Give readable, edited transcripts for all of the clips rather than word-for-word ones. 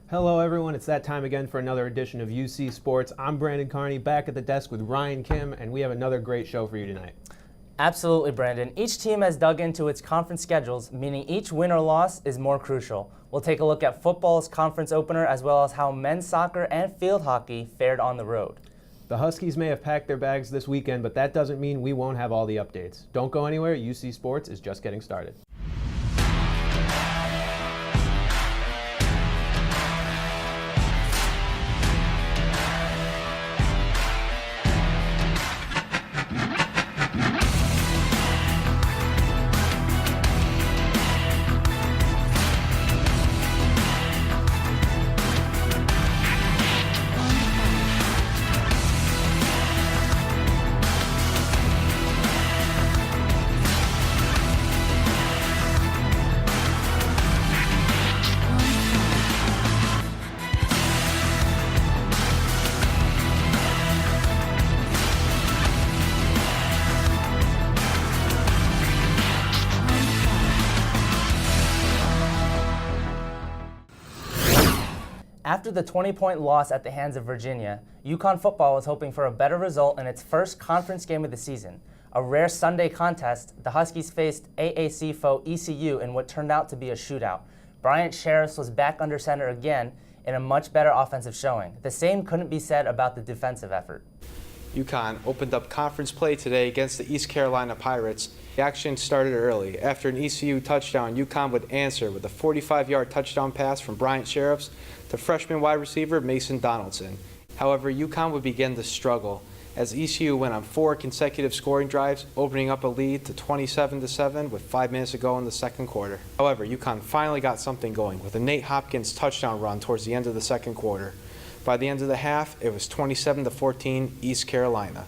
Hello everyone, it's that time again for another edition of UC Sports. I'm Brandon Carney, back at the desk with Ryan Kim, and we have another great show for you tonight. Absolutely, Brandon. Each team has dug into its conference schedules, meaning each win or loss is more crucial. We'll take a look at football's conference opener as well as how men's soccer and field hockey fared on the road. The Huskies may have packed their bags this weekend, but that doesn't mean we won't have all the updates. Don't go anywhere, UC Sports is just getting started. After the 20-point loss at the hands of Virginia, UConn football was hoping for a better result in its first conference game of the season. A rare Sunday contest, the Huskies faced AAC foe ECU in what turned out to be a shootout. Bryant Sheriffs was back under center again in a much better offensive showing. The same couldn't be said about the defensive effort. UConn opened up conference play today against the East Carolina Pirates. The action started early. After an ECU touchdown, UConn would answer with a 45-yard touchdown pass from Bryant Sheriffs to freshman wide receiver Mason Donaldson. However, UConn would begin to struggle as ECU went on 4 consecutive scoring drives, opening up a lead to 27-7 with 5 minutes to go in the second quarter. However, UConn finally got something going with a Nate Hopkins touchdown run towards the end of the second quarter. By the end of the half, it was 27-14 East Carolina.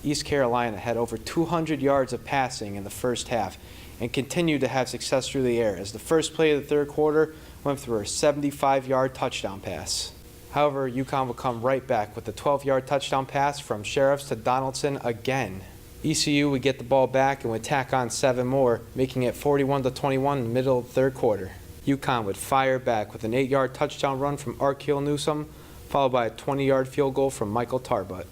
East Carolina had over 200 yards of passing in the first half and continued to have success through the air as the first play of the third quarter went through a 75-yard touchdown pass. However, UConn would come right back with a 12-yard touchdown pass from Sheriffs to Donaldson again. ECU would get the ball back and would tack on 7 more, making it 41-21 in the middle of the third quarter. UConn would fire back with an 8-yard touchdown run from Arkeel Newsome, followed by a 20-yard field goal from Michael Tarbut,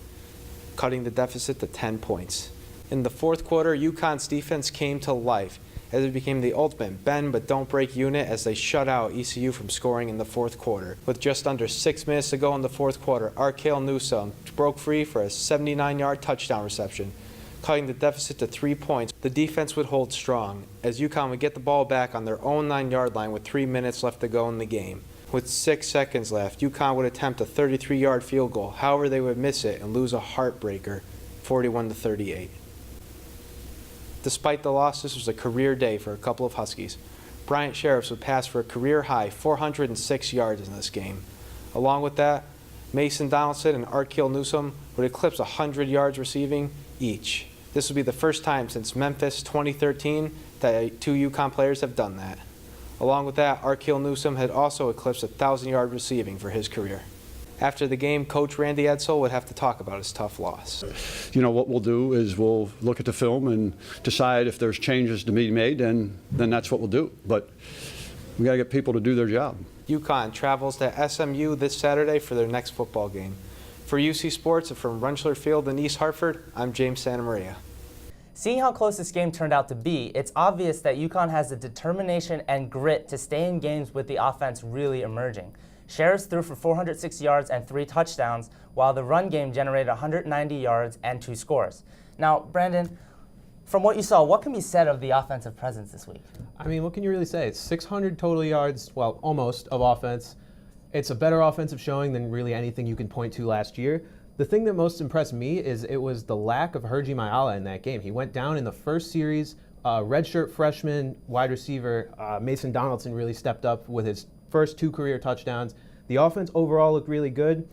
cutting the deficit to 10 points. In the fourth quarter, UConn's defense came to life as it became the ultimate bend but don't break unit as they shut out ECU from scoring in the fourth quarter. With just under 6 minutes to go in the fourth quarter, Arkeel Newsome broke free for a 79-yard touchdown reception, cutting the deficit to 3 points. The defense would hold strong as UConn would get the ball back on their own 9-yard line with 3 minutes left to go in the game. With 6 seconds left, UConn would attempt a 33-yard field goal. However, they would miss it and lose a heartbreaker, 41-38. Despite the loss, this was a career day for a couple of Huskies. Bryant Sheriffs would pass for a career-high 406 yards in this game. Along with that, Mason Donaldson and Arkeel Newsome would eclipse 100 yards receiving each. This would be the first time since Memphis 2013 that 2 UConn players have done that. Along with that, Arkeel Newsome had also eclipsed 1,000-yard receiving for his career. After the game, Coach Randy Edsall would have to talk about his tough loss. You know, what we'll do is we'll look at the film and decide if there's changes to be made, and then that's what we'll do. But we got to get people to do their job. UConn travels to SMU this Saturday for their next football game. For UC Sports and from Rentschler Field in East Hartford, I'm James Santamaria. Seeing how close this game turned out to be, it's obvious that UConn has the determination and grit to stay in games with the offense really emerging. Sheriffs threw for 406 yards and 3 touchdowns, while the run game generated 190 yards and 2 scores. Now, Brandon, from what you saw, what can be said of the offensive presence this week? I mean, what can you really say? It's 600 total yards, well, almost, of offense. It's a better offensive showing than really anything you can point to last year. The thing that most impressed me is it was the lack of Herji Mayala in that game. He went down in the first series. Redshirt freshman wide receiver Mason Donaldson really stepped up with his first 2 career touchdowns. The offense overall looked really good.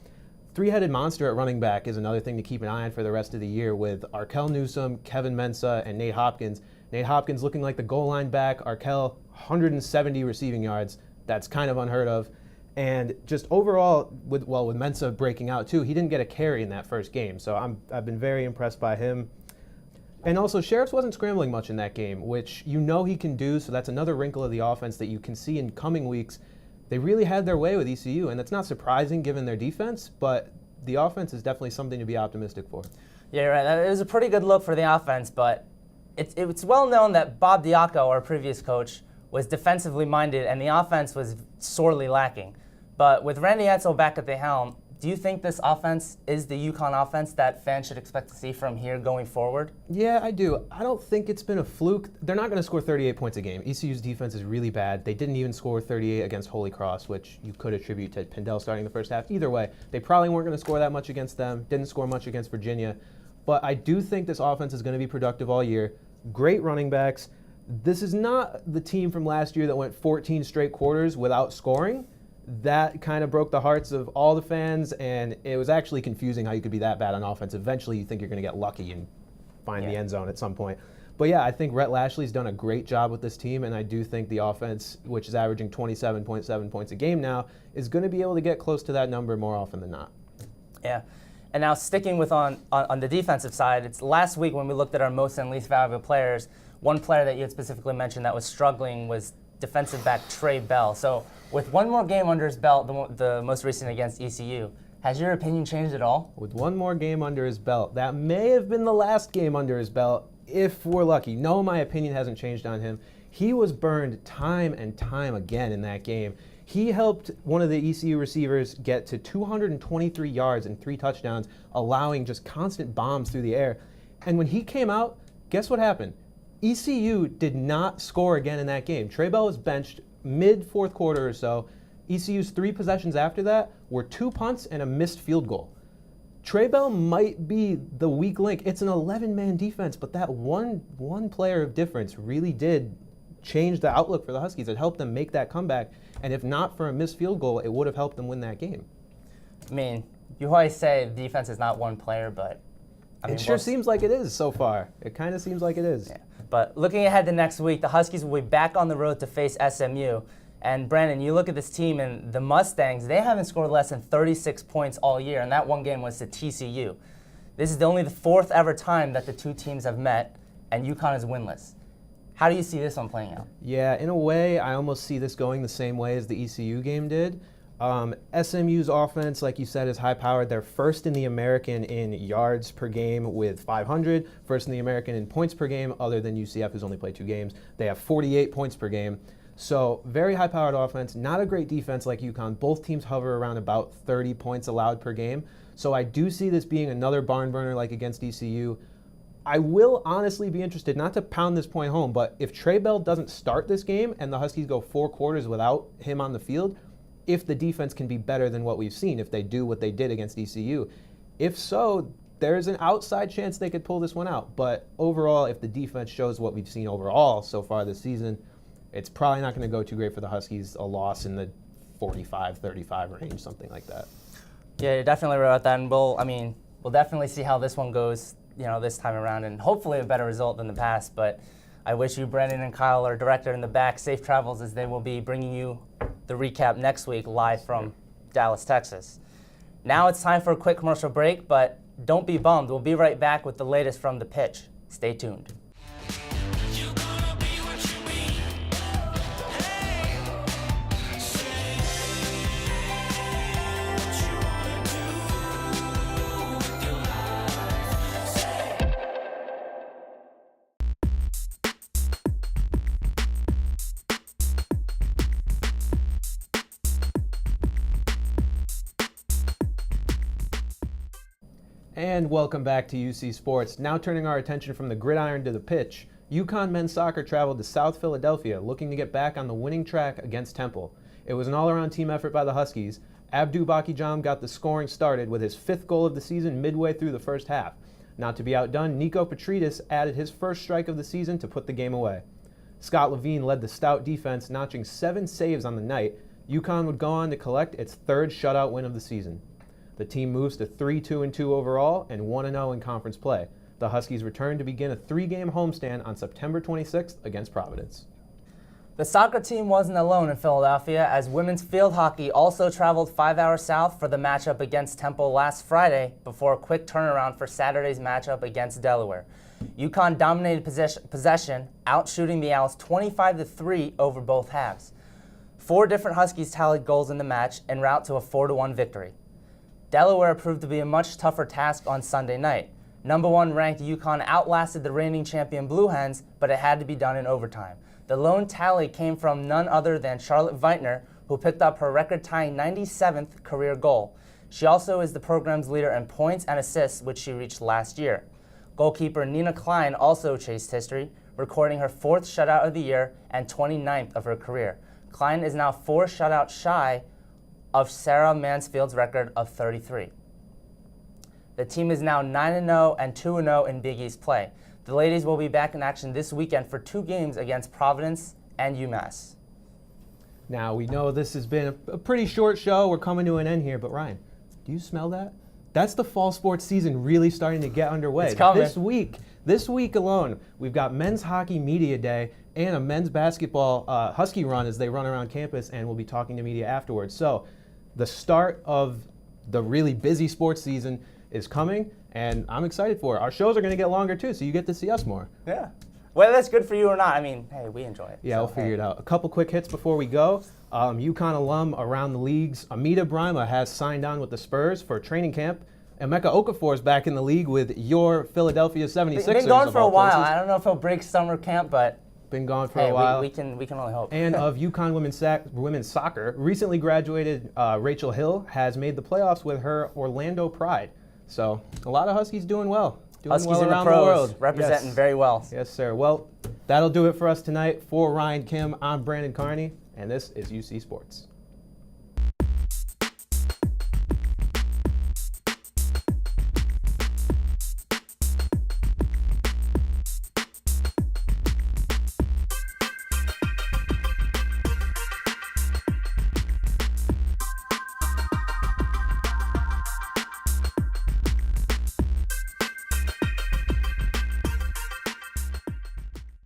3-headed monster at running back is another thing to keep an eye on for the rest of the year with Arkeel Newsome, Kevin Mensah, and Nate Hopkins. Nate Hopkins looking like the goal line back. Arkeel, 170 receiving yards. That's kind of unheard of. And just overall, with Mensah breaking out too, he didn't get a carry in that first game. So I've been very impressed by him. And also, Sheriffs wasn't scrambling much in that game, which you know he can do, so that's another wrinkle of the offense that you can see in coming weeks. they really had their way with ECU, and that's not surprising given their defense, but the offense is definitely something to be optimistic for. Yeah, you're right. It was a pretty good look for the offense, but it's well known that Bob Diaco, our previous coach, was defensively minded, and the offense was sorely lacking. But with Randy Edsall back at the helm, do you think this offense is the UConn offense that fans should expect to see from here going forward? Yeah, I do. I don't think it's been a fluke. They're not going to score 38 points a game. ECU's defense is really bad. They didn't even score 38 against Holy Cross, which you could attribute to Pindell starting the first half. Either way, they probably weren't going to score that much against them, didn't score much against Virginia. But I do think this offense is going to be productive all year. Great running backs. This is not the team from last year that went 14 straight quarters without scoring. That kind of broke the hearts of all the fans, and it was actually confusing how you could be that bad on offense. Eventually, you think you're going to get lucky and find the end zone at some point. But yeah, I think Rhett Lashley's done a great job with this team, and I do think the offense, which is averaging 27.7 points a game now, is going to be able to get close to that number more often than not. Yeah. And now sticking with on the defensive side, it's last week when we looked at our most and least valuable players, one player that you had specifically mentioned that was struggling was defensive back Trey Bell. So with one more game under his belt, the most recent against ECU, has your opinion changed at all? With one more game under his belt, that may have been the last game under his belt if we're lucky. No, my opinion hasn't changed on him. He was burned time and time again in that game. He helped one of the ECU receivers get to 223 yards and 3 touchdowns, allowing just constant bombs through the air. And when he came out, guess what happened? ECU did not score again in that game. Trey Bell was benched mid-fourth quarter or so. ECU's 3 possessions after that were 2 punts and a missed field goal. Trey Bell might be the weak link. It's an 11-man defense, but that one player of difference really did change the outlook for the Huskies. It helped them make that comeback, and if not for a missed field goal, it would have helped them win that game. I mean, you always say the defense is not one player, but it sure seems like it is so far. It kind of seems like it is. Yeah. But looking ahead to next week, the Huskies will be back on the road to face SMU. And Brandon, you look at this team, and the Mustangs, they haven't scored less than 36 points all year, and that one game was to TCU. This is only the 4th ever time that the two teams have met, and UConn is winless. How do you see this one playing out? Yeah, in a way, I almost see this going the same way as the ECU game did. SMU's offense, like you said, is high-powered. They're first in the American in yards per game with 500, first in the American in points per game, other than UCF, who's only played 2 games. They have 48 points per game. So very high-powered offense, not a great defense like UConn. Both teams hover around about 30 points allowed per game. So I do see this being another barn burner like against ECU. I will honestly be interested, not to pound this point home, but if Trey Bell doesn't start this game and the Huskies go 4 quarters without him on the field, if the defense can be better than what we've seen, if they do what they did against ECU. If so, there's an outside chance they could pull this one out. But overall, if the defense shows what we've seen overall so far this season, it's probably not going to go too great for the Huskies, a loss in the 45-35 range, something like that. Yeah, you're definitely right about that. And we'll definitely see how this one goes, this time around, and hopefully a better result than the past. But I wish you, Brandon and Kyle, our director in the back, safe travels as they will be bringing you the recap next week live from Dallas, Texas. Now it's time for a quick commercial break, but don't be bummed. We'll be right back with the latest from the pitch. Stay tuned. And welcome back to UC Sports. Now turning our attention from the gridiron to the pitch, UConn men's soccer traveled to South Philadelphia looking to get back on the winning track against Temple. It was an all-around team effort by the Huskies. Abdu Bakijam got the scoring started with his 5th goal of the season midway through the first half. Not to be outdone, Nico Petridis added his first strike of the season to put the game away. Scott Levine led the stout defense, notching 7 saves on the night. UConn would go on to collect its 3rd shutout win of the season. The team moves to 3-2-2 overall and 1-0 in conference play. The Huskies return to begin a 3-game homestand on September 26th against Providence. The soccer team wasn't alone in Philadelphia, as women's field hockey also traveled 5 hours south for the matchup against Temple last Friday before a quick turnaround for Saturday's matchup against Delaware. UConn dominated possession, outshooting the Owls 25-3 over both halves. 4 different Huskies tallied goals in the match en route to a 4-1 victory. Delaware proved to be a much tougher task on Sunday night. Number 1 ranked UConn outlasted the reigning champion Blue Hens, but it had to be done in overtime. The lone tally came from none other than Charlotte Veitner, who picked up her record-tying 97th career goal. She also is the program's leader in points and assists, which she reached last year. Goalkeeper Nina Klein also chased history, recording her 4th shutout of the year and 29th of her career. Klein is now 4 shutouts shy of Sarah Mansfield's record of 33. The team is now 9-0 and 2-0 in Big East play. The ladies will be back in action this weekend for 2 games against Providence and UMass. Now, we know this has been a pretty short show. We're coming to an end here, but Ryan, do you smell that? That's the fall sports season really starting to get underway. It's coming. This week alone, we've got Men's Hockey Media Day and a men's basketball Husky run as they run around campus, and we'll be talking to media afterwards. So the start of the really busy sports season is coming, and I'm excited for it. Our shows are going to get longer, too, so you get to see us more. Yeah. Whether that's good for you or not, I mean, hey, we enjoy it. Yeah, so, we'll figure it out. A couple quick hits before we go. UConn alum around the leagues, Amita Brima has signed on with the Spurs for training camp. Emeka Okafor is back in the league with your Philadelphia 76ers. Been gone for a while. Places. I don't know if he'll break summer camp, but Been gone for hey, a while. we can only hope. And of UConn women's soccer, recently graduated Rachel Hill has made the playoffs with her Orlando Pride. So a lot of Huskies doing well. Huskies well in around the pros, world. representing Yes. very well. Yes, sir. Well, that'll do it for us tonight. For Ryan Kim, I'm Brandon Carney, and this is UC Sports.